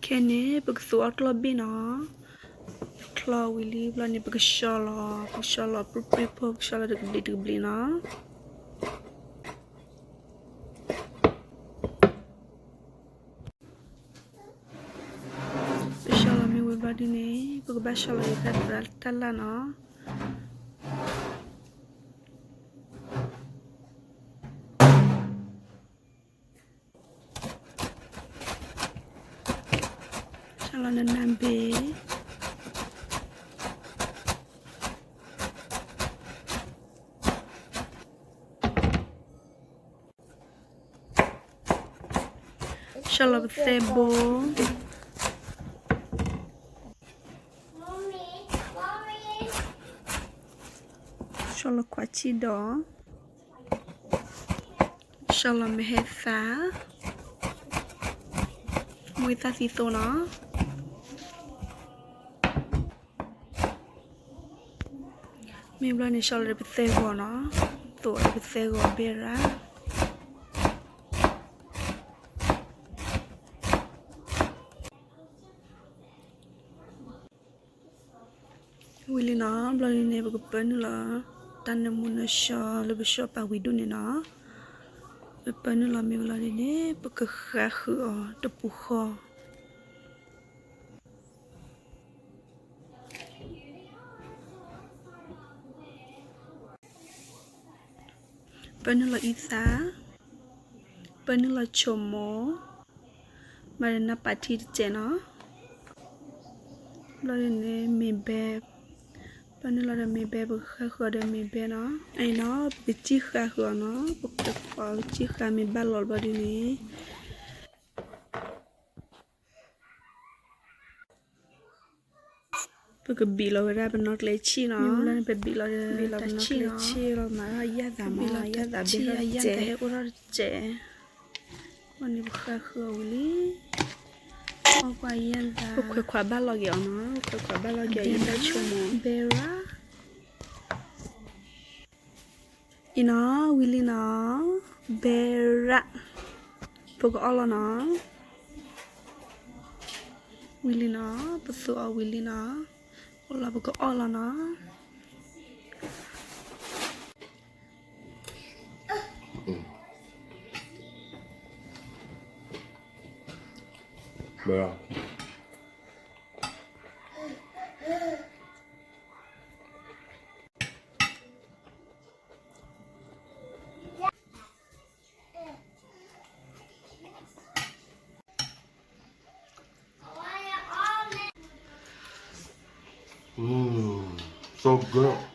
Kene begitu lebih na kalau Willy belani begesala prepare begesala deg beli na begesala mi Willy belani ne begesala itu telan na Salah nambe Salah sebo Salah kwacido Salah mehesa Muita sisona Mibla ni Salah de pesego na to de pesego bera Willy na belani ne begepen la tan muna sha lebih sha pa widu ni na bepen la mi belani ne bekekha tepuha Panula isa Panula chomo Marina pati cena Lorine mebe Panula de mebe bekha de mebe na aina bechiha na bekha bechiha mi balol badi ni Porque bilo era benok lechi na mi pe bilo benok lechi lo ma ya da be je ora je mani bekha Willy kwa yenda kwa balogi ona kwa balogi yenda chomo bera ina Willy na bera pogo ala na Willy na pesu Willy na ola pogo ala na 뭐야? So good.